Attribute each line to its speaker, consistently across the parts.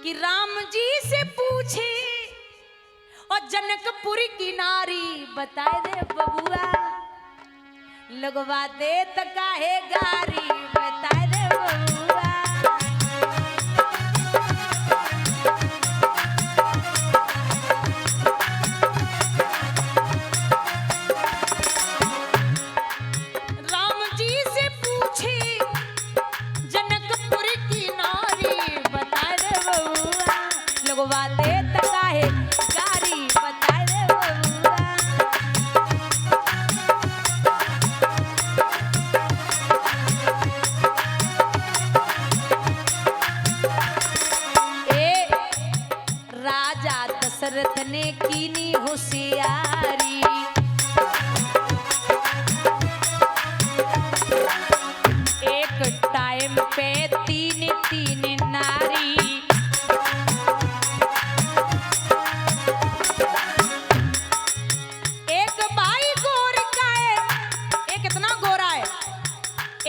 Speaker 1: कि राम जी से पूछे और जनकपुर की नारी बताए दे बबुआ, लगवा दे त काहे गारी बताए दे बबुआ। राम जी से पूछे जनकपुर की नारी बताए दे बबुआ, लगवा दे त काहे गारी बताए दे बबुआ। राजा दशरथ ने कीनी होशियारी, एक टाइम पे तीन तीन नारी, एक भाई गोर का है, एक इतना गोरा है,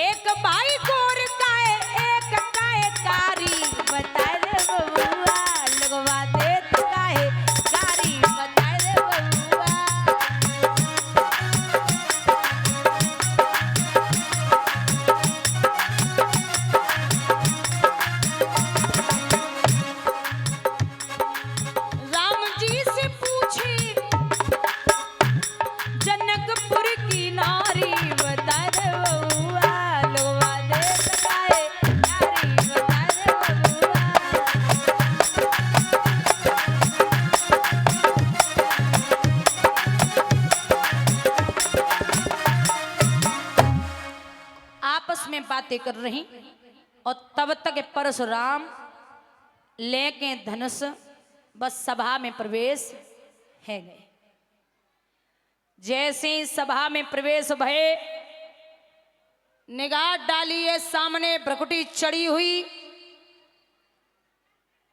Speaker 1: एक भाई गोर का है, एक का है कारी बताए दे बबुआ, लगवा दे त काहे गारी बताए दे बबुआ। राम जी से पूछे जनकपुर की नारी बताए दे बबुआ, लगवा दे त काहे गारी बताए दे बबुआ। आपस में बातें कर रही और तब तक परशुराम लेके धनुष बस सभा में प्रवेश है गए। जैसे ही सभा में प्रवेश भये, निगाह डाली है सामने भ्रकुटी चढ़ी हुई।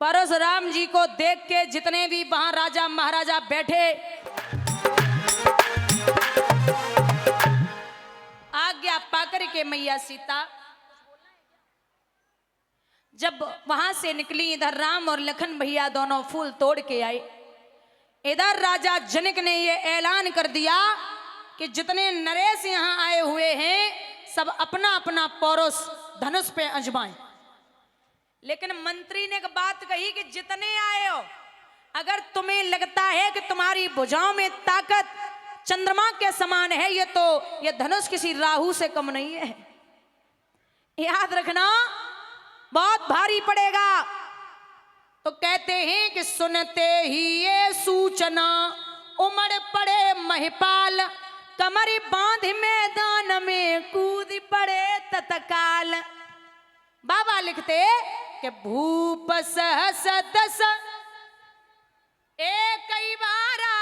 Speaker 1: परशुराम जी को देख के जितने भी वहां राजा महाराजा बैठे, आज्ञा पाकर के मैया सीता जब वहां से निकली, इधर राम और लखन भैया दोनों फूल तोड़ के आए। इधर राजा जनक ने ये ऐलान कर दिया कि जितने नरेश यहां आए हुए हैं सब अपना अपना पौरुष धनुष पे आजमाएं। लेकिन मंत्री ने एक बात कही कि जितने आए हो, अगर तुम्हें लगता है कि तुम्हारी भुजाओं में ताकत चंद्रमा के समान है, ये धनुष किसी राहु से कम नहीं है, याद रखना बहुत भारी पड़ेगा। तो कहते हैं कि सुनते ही ये सूचना उमड़ पड़े महिपाल, कमर बांध मैदान में कूद पड़े तत्काल। बाबा लिखते कि भूप सहस दस एक ही बारा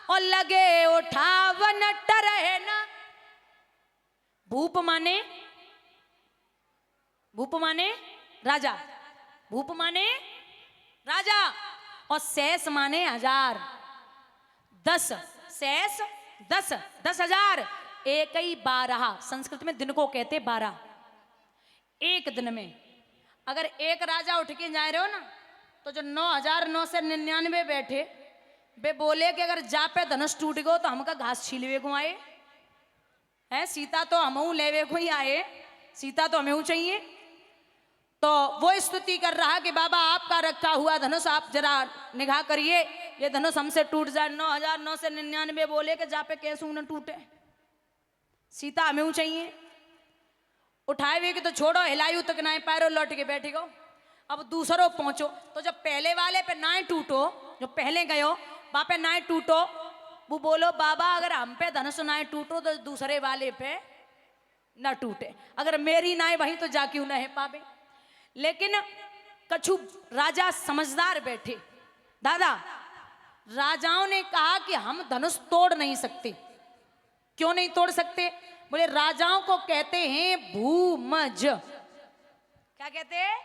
Speaker 1: और लगे उठावन टरहे न। भूप माने राजा, भूप माने राजा और शेष माने हजार। 10 शेष 10 10,000 एक ही 12, संस्कृत में दिन को कहते 12। एक दिन में अगर एक राजा उठ के जा रहे हो ना, तो जो 9,999 बैठे वे बोले कि अगर जा पे धनुष टूट गो तो हमका घास छीलवे को आए है, सीता तो हमहू लेवे को ही आए, सीता तो हमें चाहिए। तो वो स्तुति कर रहा कि बाबा आपका रखा हुआ धनुष आप जरा निगाह करिए, ये धनुष हमसे टूट जाए। 9,999 बोले कि जा पे कैसू न टूटे, सीता हमें चाहिए। उठाए हुए कि तो छोड़ो, हिलायू तक ना पैरों लौट के बैठी गो। अब दूसरों पहुंचो, तो जब पहले वाले पे ना टूटो, जो पहले गयो वहां पे ना टूटो, वो बोलो बाबा अगर हम पे धनुष ना टूटो तो दूसरे वाले पे ना टूटे, अगर मेरी ना वही तो जा क्यों ना है पावे। लेकिन कछु राजा समझदार बैठे। दादा, राजाओं ने कहा कि हम धनुष तोड़ नहीं सकते। क्यों नहीं तोड़ सकते? बोले राजाओं को कहते हैं भूमज। क्या कहते हैं?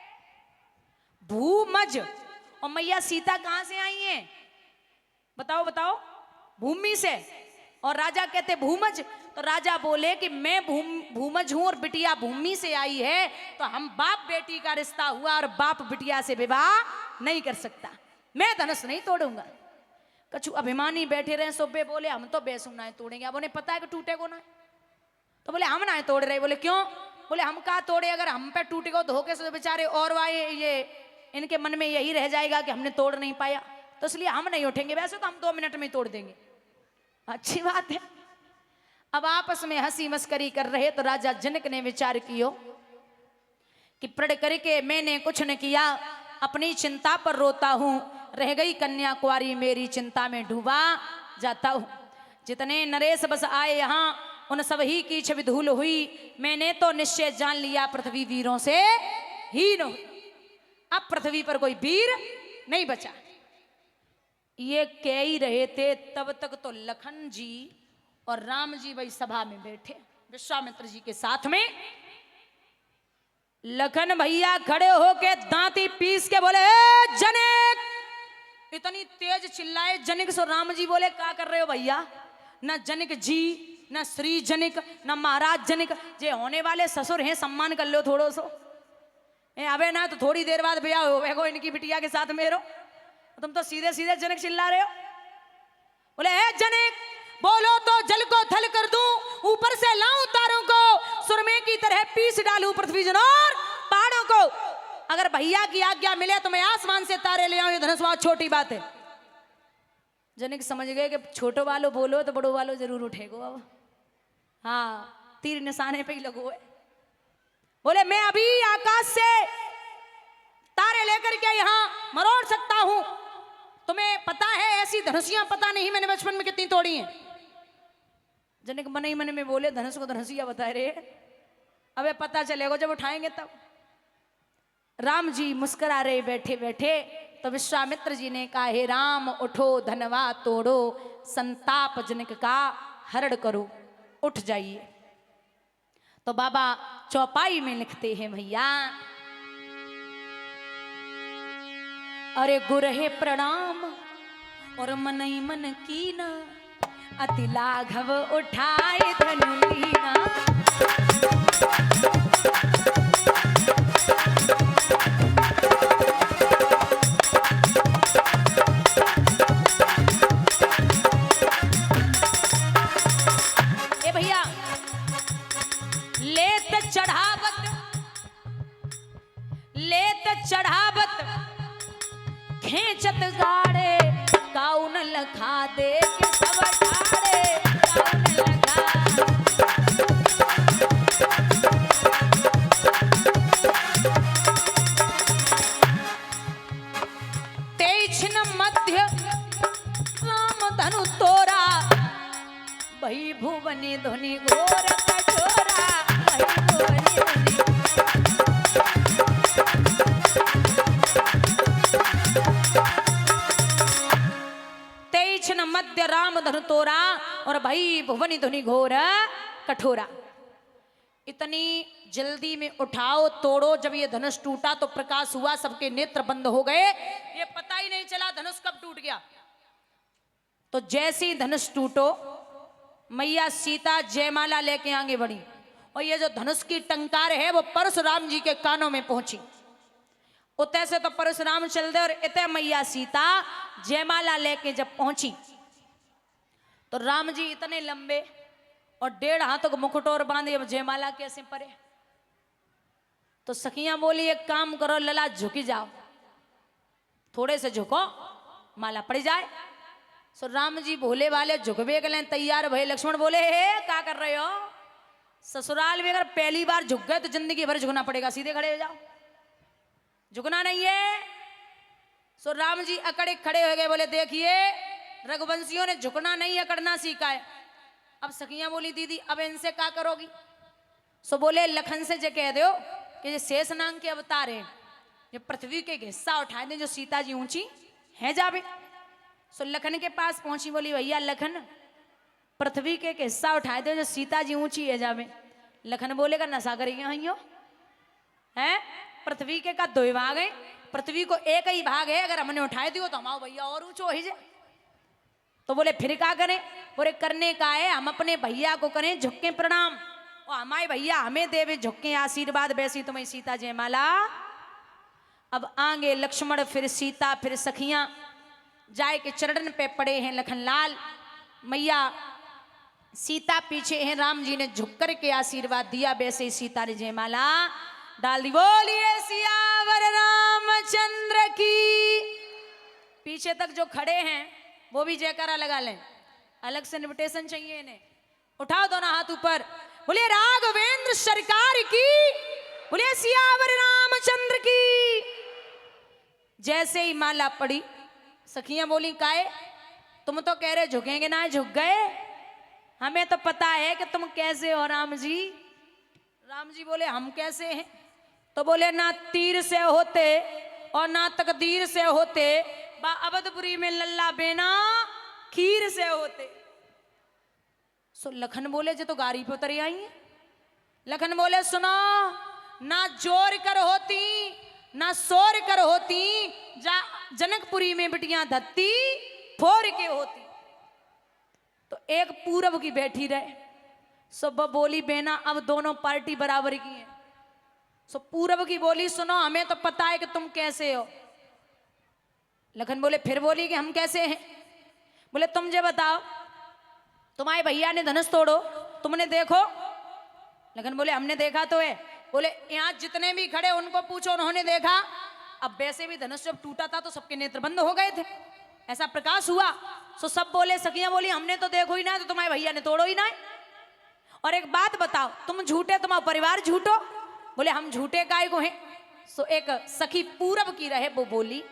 Speaker 1: भूमज। और मैया सीता कहां से आई हैं? बताओ बताओ। भूमि से। और राजा कहते भूमज। तो राजा बोले कि मैं भूमज हूं और बिटिया भूमि से आई है, तो हम बाप बेटी का रिश्ता हुआ और बाप बिटिया से विवाह नहीं कर सकता, मैं धनुष नहीं तोड़ूंगा। कछु अभिमानी बैठे रहे सुबे बोले हम तो बेसुना है तोड़ेंगे, अब उन्हें पता है कि टूटेगा ना, तो बोले हम ना तोड़ रहे। बोले क्यों? बोले हम कहा तोड़े, अगर हम पे टूटेगा धोखे से बेचारे और वाए ये इनके मन में यही रह जाएगा कि हमने तोड़ नहीं पाया, तो इसलिए हम नहीं उठेंगे, वैसे तो हम 2 मिनट में तोड़ देंगे। अच्छी बात है। अब आपस में हंसी मस्करी कर रहे तो राजा जनक ने विचार कियो कि प्रण करके मैंने कुछ न किया, अपनी चिंता पर रोता हूं, रह गई कन्या कुंवारी मेरी चिंता में डूबा जाता हूं। जितने नरेश बस आए यहाँ उन सब ही की छवि धूल हुई, मैंने तो निश्चय जान लिया पृथ्वी वीरों से हीन हुई, अब पृथ्वी पर कोई वीर नहीं बचा। ये कह ही रहे थे तब तक तो लखन जी और राम जी वही सभा में बैठे विश्वामित्र जी के साथ में। लखन भैया खड़े होके दांती पीस के बोले जनक, इतनी तेज चिल्लाए जनक सो राम जी बोले क्या कर रहे हो भैया? ना जनक जी, ना श्री जनक, ना महाराज जनक, जे होने वाले ससुर हैं सम्मान कर लो थोड़ो सो। अबे ना तो थोड़ी देर बाद ब्याह हो इनकी बिटिया के साथ मेरो, तुम तो सीधे सीधे जनक चिल्ला रहे हो। बोले हे जनक, बोलो तो जल को थल कर दूं, ऊपर से लाऊं तारों को, सुरमे की तरह पीस डालूं पृथ्वी जनोर पहाड़ों को। अगर भैया की आज्ञा मिले तो मैं आसमान से तारे ले आऊं, ये धनुष बहुत छोटी बात है। जनक समझ गए कि छोटो वालो बोलो तो बड़ो वालो जरूर उठेगो। अब हाँ, तीर निशाने पे ही लगो है। बोले मैं अभी आकाश से तारे लेकर के यहाँ मरोड़ सकता हूं, तुम्हें पता है ऐसी धनुषियां पता नहीं मैंने बचपन में कितनी तोड़ी हैं। जनक मन ही मन में बोले धनुष को धनुषिया बताए रे, अबे पता चलेगा जब उठाएंगे तब। राम जी मुस्कुरा रहे बैठे बैठे, तो विश्वामित्र जी ने कहा हे राम उठो धनवा तोड़ो, संताप जनक का हरण करो, उठ जाइए। तो बाबा चौपाई में लिखते हैं भैया, अरे गुरहे प्रणाम और मन ही मन कीना, अति लाघव उठाए धनुलीना। ए भैया लेत चढ़ावत खेचत गाड़े, काउन लखा दे के सब ठाड़े, काउन लखा। तेईछन मध्य राम धनु तोरा, भई भुवनी ध्वनि घोर कठोरा, भई भुवनी ध्वनि। मध्य राम धनु तोरा और भाई भुवनी धुनि घोर कठोरा। इतनी जल्दी में उठाओ तोड़ो, जब ये धनुष टूटा तो प्रकाश हुआ, सबके नेत्र बंद हो गए, ये पता ही नहीं चला धनुष कब टूट गया। तो जैसे ही धनुष टूटो मैया सीता जयमाला लेके आगे बढ़ी, और ये जो धनुष की टंकार है वो परशुराम जी के कानों में पहुंची। उतै से तो परशुराम चल दे और इतने मैया सीता जयमाला लेके जब पहुंची तो राम जी इतने लंबे और 1.5 हाथों को मुकुटोर बांधे, अब जयमाला कैसे परे। तो सखियां बोली एक काम करो लला झुकी जाओ, थोड़े से झुको माला पड़ जाए। सो राम जी भोले वाले झुकवे के लिए तैयार भये। लक्ष्मण बोले हे क्या कर रहे हो? ससुराल में अगर पहली बार झुक गए तो जिंदगी भर झुकना पड़ेगा, सीधे खड़े हो जाओ, झुकना नहीं है। सो राम जी अकड़े खड़े हो गए, बोले देखिए रघुवंशियों ने झुकना नहीं अकड़ना सीखा है। अब सखियां बोली दीदी अब इनसे क्या करोगी? सो बोले लखन से जे कह दो कि ये शेषनाग के अवतार हैं, ये पृथ्वी के हिस्सा उठाए दे जो सीता जी ऊंची है जावे। सो लखन के पास पहुंची, बोली भैया लखन पृथ्वी के हिस्सा उठाए दे जो सीता जी ऊंची है जावे। लखन बोलेगा नशा करेंगे हइयो है, पृथ्वी के का 2 भाग है, पृथ्वी को एक ही भाग है, अगर हमने उठाए दियो तो हमारा भैया और ऊंचो ही जाए। तो बोले फिर क्या करें? बोले करने का है, हम अपने भैया को करें झुक के प्रणाम और हमारे भैया हमें देवे झुक के आशीर्वाद, वैसी तुम्हें सीता जयमाला। अब आगे लक्ष्मण फिर सीता फिर सखियां जाए के चरण पे पड़े हैं लखनलाल। मैया सीता पीछे हैं, राम जी ने झुक कर के आशीर्वाद दिया, वैसे ही सीता ने जयमाला डाल दी। बोलिए सियावर रामचंद्र की। पीछे तक जो खड़े हैं वो भी जयकारा लगा लें, अलग से इनविटेशन चाहिए इन्हें। उठाओ दोनों हाथ ऊपर, बोले राघवेंद्र सरकार की, बोले सियावर रामचंद्र की। जैसे ही माला पड़ी सखियां बोली काहे, तुम तो कह रहे झुकेंगे ना, झुक गए, हमें तो पता है कि तुम कैसे हो राम जी। राम जी बोले हम कैसे हैं, तो बोले ना तीर से होते और ना तकदीर से होते, बा अवधपुरी में लल्ला बेना खीर से होते। सो लखन बोले जो तो गाड़ी पे उतरी आई है। लखन बोले सुनो, ना जोर कर होती ना सोर कर होती, जनकपुरी में बिटियां धत्ती फोर के होती। तो एक पूरब की बैठी रहे, सो बोली बेना अब दोनों पार्टी बराबर की है। सो पूरब की बोली सुनो हमें तो पता है कि तुम कैसे हो। लखन बोले फिर बोली कि हम कैसे हैं। बोले तुम जे बताओ, तुम्हारे भैया ने धनुष तोड़ो, तुमने देखो। लखन बोले हमने देखा तो है। बोले यहाँ जितने भी खड़े उनको पूछो उन्होंने देखा। अब वैसे भी धनुष जब टूटा था तो सबके नेत्र बंद हो गए थे, ऐसा प्रकाश हुआ। सो सब बोले, सखियां बोली हमने तो देखो ही ना, तो तुम्हारे भैया ने तोड़ो ही ना। और एक बात बताओ, तुम झूठे तुम्हारा परिवार झूठो। बोले हम झूठे काय को हैं। सो एक सखी पूरब की रहे वो बोली